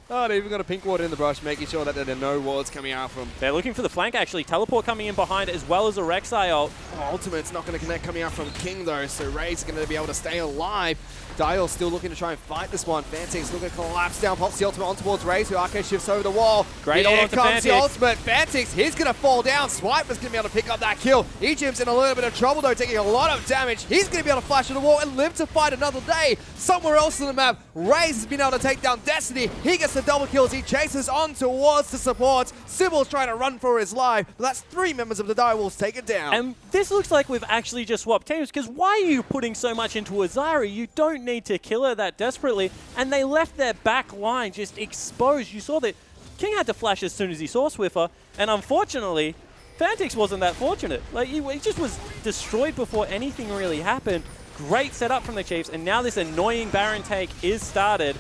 Oh, they even got a pink ward in the brush, making sure that there are no wards coming out from... They're looking for the flank, actually. Teleport coming in behind as well as a Rek'Sai ult. Oh, Ultimate's not going to connect coming out from King, though, so Ray's going to be able to stay alive. Dial's still looking to try and fight this one. Fantix looking to collapse down, pops the ultimate on towards Raze, who arcade shifts over the wall. Great Here ult to comes the Fantix. ultimate. Fantix, he's going to fall down. Swiper's going to be able to pick up that kill. Egypt's in a little bit of trouble, though, taking a lot of damage. He's going to be able to flash to the wall and live to fight another day. Somewhere else on the map, Raze has been able to take down Destiny. He gets the double kills. He chases on towards the support. Sibyl's trying to run for his life, but that's 3 members of the Direwolves taken down. And this looks like we've actually just swapped teams, because why are you putting so much into Azari? You don't need to kill her that desperately. And they left their back line just exposed. You saw that King had to flash as soon as he saw Swiffer, and unfortunately, Fantix wasn't that fortunate. Like, he just was destroyed before anything really happened. Great setup from the Chiefs, and now this annoying Baron take is started.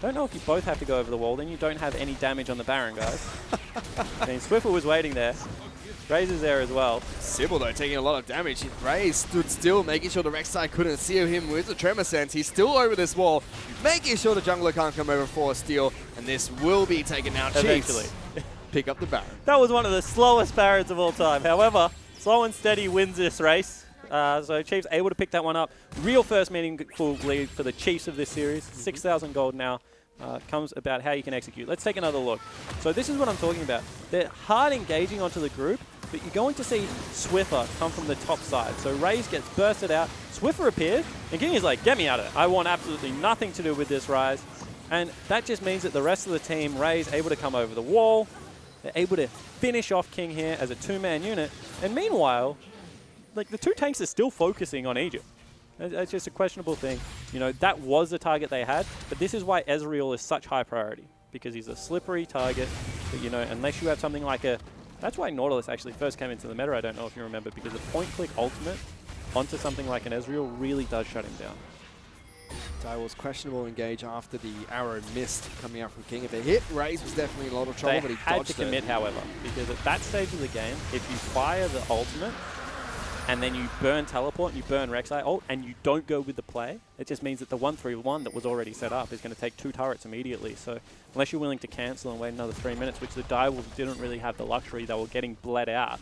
Don't know if you both have to go over the wall, then you don't have any damage on the Baron, guys. I mean, Swiffer was waiting there. Raze is there as well. Sybil, though, taking a lot of damage. Raze stood still, making sure the Rek'Sai couldn't see him with the Tremor Sense. He's still over this wall, making sure the jungler can't come over for a steal, and this will be taken out. Eventually. Pick up the Baron. That was one of the slowest Barons of all time. However, slow and steady wins this race. So Chiefs able to pick that one up. Real first meaningful lead for the Chiefs of this series. 6,000 gold now. Comes about how you can execute. Let's take another look. So this is what I'm talking about. They're hard engaging onto the group, but you're going to see Swiffer come from the top side. So Raze gets bursted out. Swiffer appeared, and King is like, get me out of it. I want absolutely nothing to do with this Ryze. And that just means that the rest of the team, Raze, able to come over the wall. They're able to finish off King here as a 2-man unit. And meanwhile, like, the 2 tanks are still focusing on Egypt. It's just a questionable thing. You know, that was the target they had, but this is why Ezreal is such high priority, because he's a slippery target, but, you know, unless you have something like a... That's why Nautilus actually first came into the meta, I don't know if you remember, because a point-click ultimate onto something like an Ezreal really does shut him down. Direwolves questionable engage after the arrow missed coming out from King. If it hit, Raze was definitely in a lot of trouble, but he had dodged to commit, however, because at that stage of the game, if you fire the ultimate, and then you burn teleport and you burn Rek'Sai ult, and you don't go with the play, it just means that the 1-3-1 that was already set up is going to take 2 turrets immediately. So unless you're willing to cancel and wait another 3 minutes, which the Direwolves didn't really have the luxury, they were getting bled out,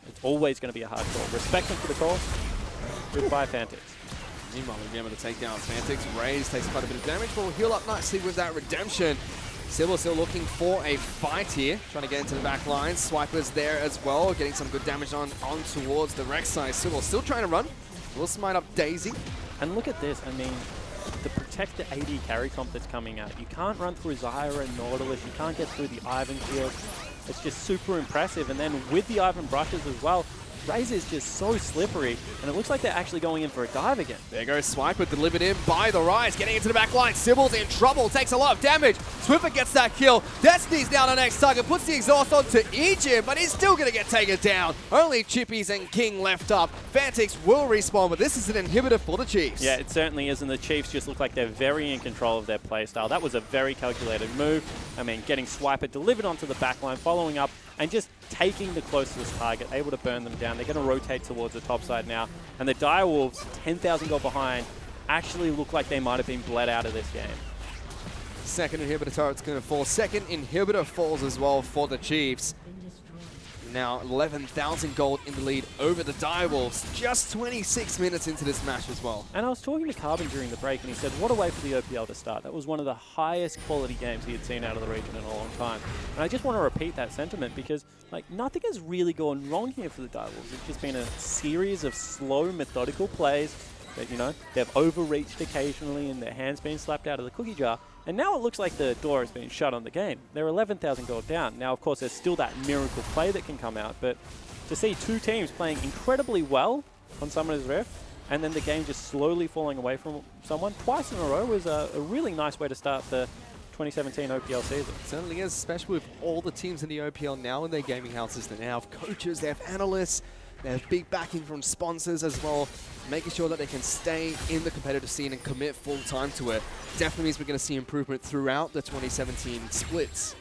it's always going to be a hard call. Respect them for the call. Goodbye, Fantix. Meanwhile, we'll be able to take down Fantix. Raze takes quite a bit of damage, but will heal up nicely with that redemption. Sybil still looking for a fight here, trying to get into the back line. Swiper's there as well, getting some good damage on towards the Rek'Sai. Sybil still trying to run. Will smite up Daisy. And look at this, I mean, the protector AD carry comp that's coming out. You can't run through Zyra and Nautilus, you can't get through the Ivan field. It's just super impressive. And then with the Ivan brushes as well, Raze is just so slippery, and it looks like they're actually going in for a dive again. There goes Swiper, delivered in by the Ryze, getting into the back line. Sybil's in trouble, takes a lot of damage. Swiffer gets that kill. Destiny's now the next target, puts the exhaust onto Egypt, but he's still going to get taken down. Only Chippies and King left up. Fantix will respawn, but this is an inhibitor for the Chiefs. Yeah, it certainly is, and the Chiefs just look like they're very in control of their playstyle. That was a very calculated move. I mean, getting Swiper delivered onto the back line, following up, and just taking the closest target, able to burn them down. They're going to rotate towards the top side now. And the Direwolves, 10,000 gold behind, actually look like they might have been bled out of this game. Second inhibitor turret's going to fall. Second inhibitor falls as well for the Chiefs. Now 11,000 gold in the lead over the Direwolves. Just 26 minutes into this match as well. And I was talking to Carbon during the break, and he said, what a way for the OPL to start. That was one of the highest quality games he had seen out of the region in a long time. And I just want to repeat that sentiment because like nothing has really gone wrong here for the Direwolves. It's just been a series of slow, methodical plays that, you know, they've overreached occasionally and their hands being slapped out of the cookie jar. And now it looks like the door has been shut on the game. They're 11,000 gold down. Now, of course, there's still that miracle play that can come out, but to see two teams playing incredibly well on Summoner's Rift and then the game just slowly falling away from someone twice in a row was a really nice way to start the 2017 OPL season. It certainly is, especially with all the teams in the OPL now in their gaming houses. They now have coaches, they have analysts, they have big backing from sponsors as well, making sure that they can stay in the competitive scene and commit full time to it. Definitely means we're going to see improvement throughout the 2017 splits.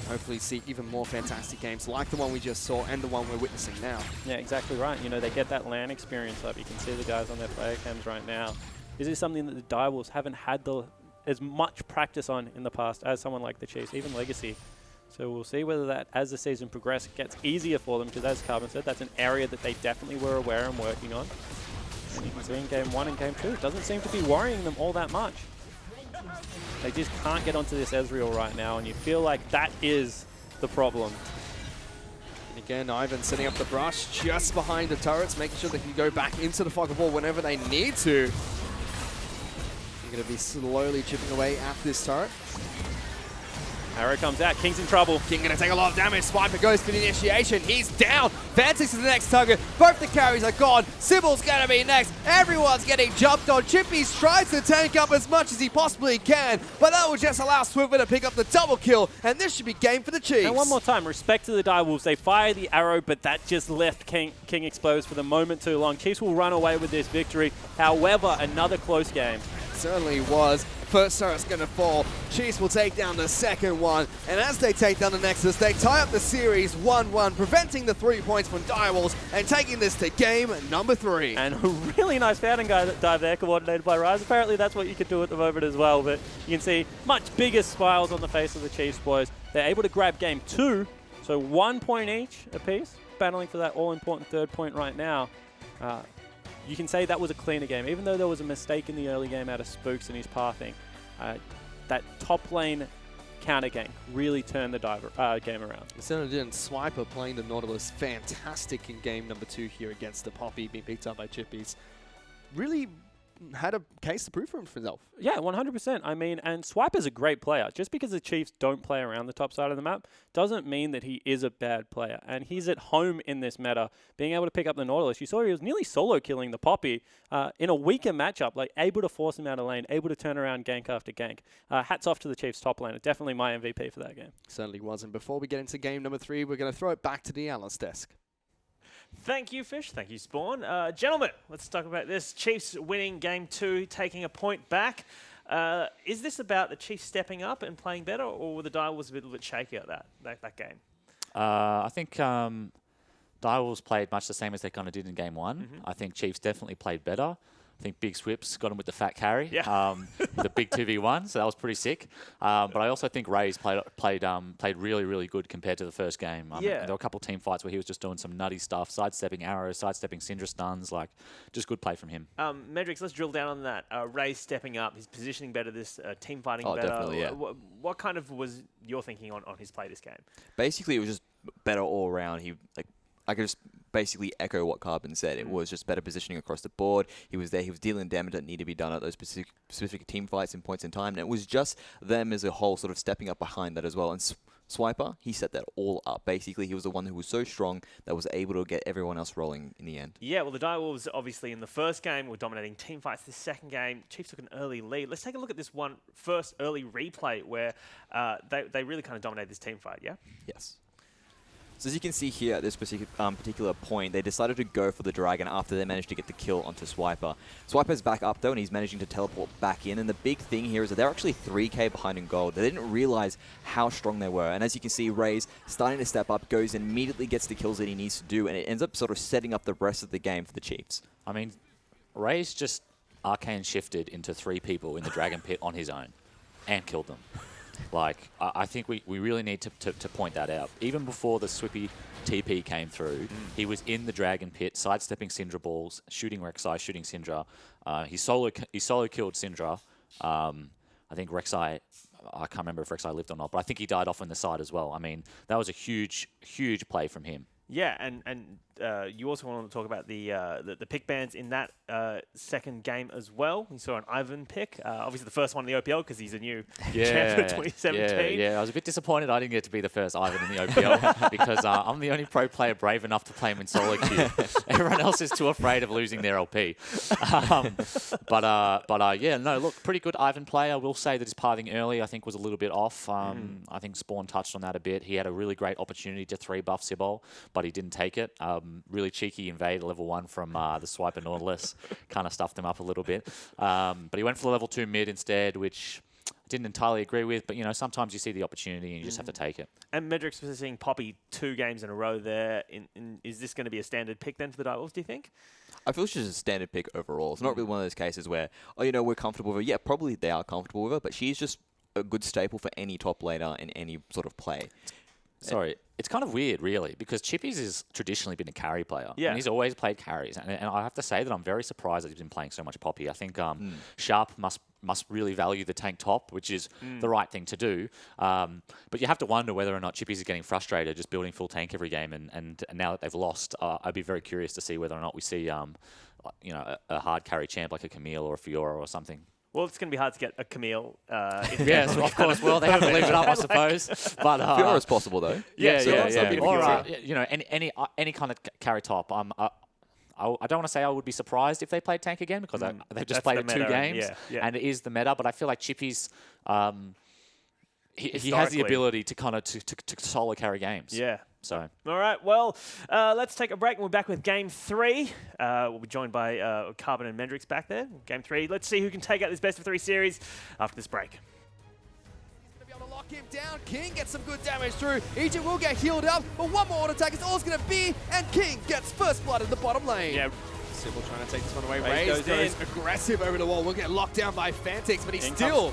Hopefully see even more fantastic games like the one we just saw and the one we're witnessing now. Yeah, exactly right. You know, they get that LAN experience up. You can see the guys on their player cams right now. This is something that the Direwolves haven't had as much practice on in the past as someone like the Chiefs, even Legacy. So we'll see whether that, as the season progresses, gets easier for them, because as Carbon said, that's an area that they definitely were aware and working on. And you can see in Game 1 and Game 2, it doesn't seem to be worrying them all that much. They just can't get onto this Ezreal right now, and you feel like that is the problem. And again, Ivan setting up the brush just behind the turrets, making sure they can go back into the fog of war whenever they need to. They're going to be slowly chipping away at this turret. Arrow comes out, King's in trouble. King going to take a lot of damage. Swiper goes for the initiation. He's down. Fantix is the next target. Both the carries are gone. Sybil's going to be next. Everyone's getting jumped on. Chippies tries to tank up as much as he possibly can, but that will just allow Swiffer to pick up the double kill, and this should be game for the Chiefs. And one more time, respect to the Direwolves. They fire the arrow, but that just left King exposed for the moment too long. Chiefs will run away with this victory. However, another close game. Certainly was. First turret's going to fall. Chiefs will take down the second one. And as they take down the Nexus, they tie up the series 1-1, preventing the 3 points from Direwolves and taking this to game number 3. And a really nice fountain dive there, coordinated by Rise. Apparently that's what you could do at the moment as well. But you can see much bigger smiles on the face of the Chiefs boys. They're able to grab game 2, so 1 point each apiece, battling for that all-important third point right now. You can say that was a cleaner game. Even though there was a mistake in the early game out of Spooks and his pathing, that top lane counter gank really turned the game around. It certainly didn't. Swiper playing the Nautilus fantastic in game number 2 here against the Poppy, being picked up by Chippies. Really had a case to prove for himself. Yeah, 100%. I mean, and Swiper's a great player. Just because the Chiefs don't play around the top side of the map doesn't mean that he is a bad player. And he's at home in this meta, being able to pick up the Nautilus. You saw he was nearly solo killing the Poppy in a weaker matchup, like able to force him out of lane, able to turn around gank after gank. Hats off to the Chiefs top laner. Definitely my MVP for that game. Certainly was. And before we get into game number 3, we're going to throw it back to the analyst desk. Thank you, Fish. Thank you, Spawn. Gentlemen, let's talk about this. Chiefs winning game 2, taking a point back. Is this about the Chiefs stepping up and playing better, or were the Direwolves a little bit shaky at that game? I think Direwolves played much the same as they kind of did in game 1. I think Chiefs definitely played better. I think Big Swips got him with the fat carry, the big 2v1, so that was pretty sick. But I also think Ray's played really, really good compared to the first game. There were a couple of team fights where he was just doing some nutty stuff, sidestepping arrows, sidestepping Syndra stuns, like just good play from him. Medrix, let's drill down on that. Ray's stepping up, his positioning better, this team fighting better. Definitely, yeah. What kind of was your thinking on his play this game? Basically, it was just better all around. I could just basically echo what Carbon said. It was just better positioning across the board. He was there. He was dealing damage that needed to be done at those specific team fights and points in time. And it was just them as a whole sort of stepping up behind that as well. And Swiper, he set that all up. Basically, he was the one who was so strong that was able to get everyone else rolling in the end. Yeah, well, the Direwolves obviously in the first game were dominating team fights. The second game, Chiefs took an early lead. Let's take a look at this first early replay where they really kind of dominated this team fight, yeah? Yes. So as you can see here at this particular point, they decided to go for the Dragon after they managed to get the kill onto Swiper. Swiper's back up though, and he's managing to teleport back in. And the big thing here is that they're actually 3k behind in gold. They didn't realize how strong they were. And as you can see, Ray's starting to step up, goes and immediately gets the kills that he needs to do, and it ends up sort of setting up the rest of the game for the Chiefs. I mean, Ray's just arcane shifted into 3 people in the Dragon Pit on his own and killed them. Like, I think we really need to point that out. Even before the Swippy TP came through, he was in the Dragon Pit, sidestepping Syndra balls, shooting Rek'Sai, shooting Syndra. He solo killed Syndra. I think Rek'Sai, I can't remember if Rek'Sai lived or not, but I think he died off on the side as well. I mean, that was a huge play from him. Yeah, and you also want to talk about the pick bans in that second game as well. We saw an Ivan pick, obviously the first one in the OPL because he's a new champ for 2017. Yeah, I was a bit disappointed I didn't get to be the first Ivan in the OPL because I'm the only pro player brave enough to play him in solo queue. Everyone else is too afraid of losing their LP. Yeah, no, look, pretty good Ivan play. I will say that his pathing early I think was a little bit off. I think Spawn touched on that a bit. He had a really great opportunity to 3-buff Sibol, but he didn't take it. Really cheeky invade level 1 from the Swiper Nautilus. Kind of stuffed him up a little bit. But he went for the level 2 mid instead, which I didn't entirely agree with. But, you know, sometimes you see the opportunity and you just have to take it. And Medrix was seeing Poppy 2 games in a row there. Is this going to be a standard pick then for the Direwolves, do you think? I feel it's just a standard pick overall. It's not really one of those cases where, oh, you know, we're comfortable with her. Yeah, probably they are comfortable with her, but she's just a good staple for any top laner in any sort of play. Sorry, it's kind of weird, really, because Chippies has traditionally been a carry player. Yeah. And he's always played carries. And I have to say that I'm very surprised that he's been playing so much Poppy. I think Sharp must really value the tank top, which is the right thing to do. But you have to wonder whether or not Chippies is getting frustrated just building full tank every game. And now that they've lost, I'd be very curious to see whether or not we see you know, a hard carry champ like a Camille or a Fiora or something. Well, it's going to be hard to get a Camille. Yes, of course. Well, they have to leave it up, I suppose. But Fiora's possible though. Yeah. Or, you know, any kind of carry top. I don't want to say I would be surprised if they played tank again because they've just played it 2 games, and it is the meta. But I feel like Chippy's, he has the ability to kind of to solo carry games. Yeah. So. All right. Well, let's take a break and we're back with Game 3. We'll be joined by Carbon and Mendrix back there. Game 3. Let's see who can take out this best of 3 series after this break. He's going to be able to lock him down. King gets some good damage through. Egypt will get healed up, but one more auto attack is all it's going to be, and King gets first blood in the bottom lane. Yeah. Sybil trying to take this one away. Raze Raze goes aggressive over the wall. We'll get locked down by Fantix, but he's still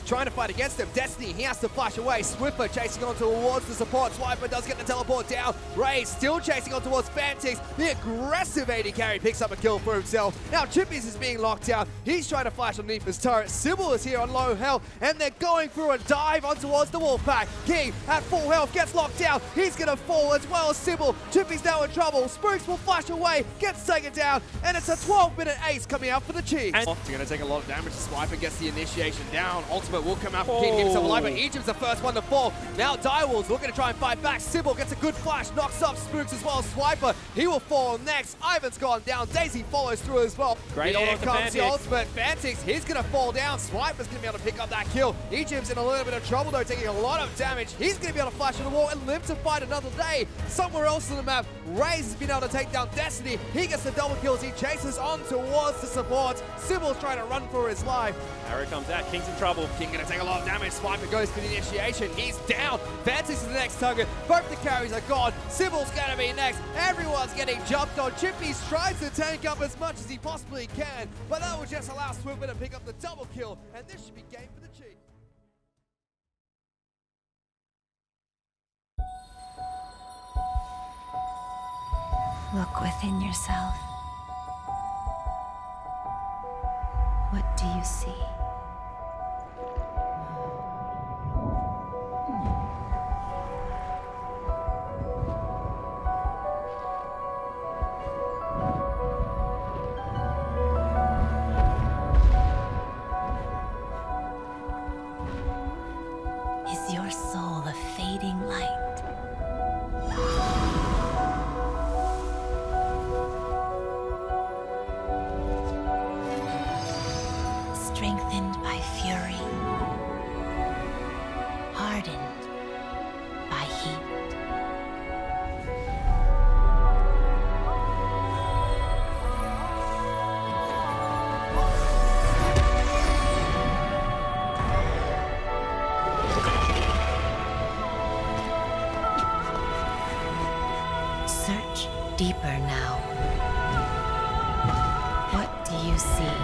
trying to fight against him. Destiny, he has to flash away. Swiffer chasing on towards the support. Swiper does get the teleport down. Raze still chasing on towards Fantix. The aggressive AD carry picks up a kill for himself. Now Chippies is being locked down. He's trying to flash underneath his turret. Sybil is here on low health, and they're going through a dive on towards the Wolfpack. King at full health gets locked down. He's going to fall as well as Sybil. Chippies now in trouble. Spooks will flash away, gets taken down, and it's a 12-minute ace coming out for the Chiefs. And it's going to take a lot of damage. Swiper gets the initiation down. Ultimate will come out for King, himself alive, but Egypt's the first one to fall. Now Direwolves looking to try and fight back. Sybil gets a good flash, knocks up Spooks as well. Swiper, he will fall next. Ivan's gone down. Daisy follows through as well. Great Here comes the ultimate. Fantix, he's going to fall down. Swiper's going to be able to pick up that kill. Egypt's in a little bit of trouble though, taking a lot of damage. He's going to be able to flash on the wall and live to fight another day. Somewhere else on the map, Raze has been able to take down Destiny. He gets the double kills. He chases on towards the support. Sybil's trying to run for his life. Arrow comes out. King's in trouble. King going to take a lot of damage. Swiper goes for the initiation. He's down. Fantix is the next target. Both the carries are gone. Sybil's going to be next. Everyone's getting jumped on. Chippies tries to tank up as much as he possibly can, but that will just allow Swiffer to pick up the double kill, and this should be game for the Chiefs. Look within yourself. What do you see? Is your soul a fading light? Strengthened by fury, hardened by heat. Search deeper now. What do you see?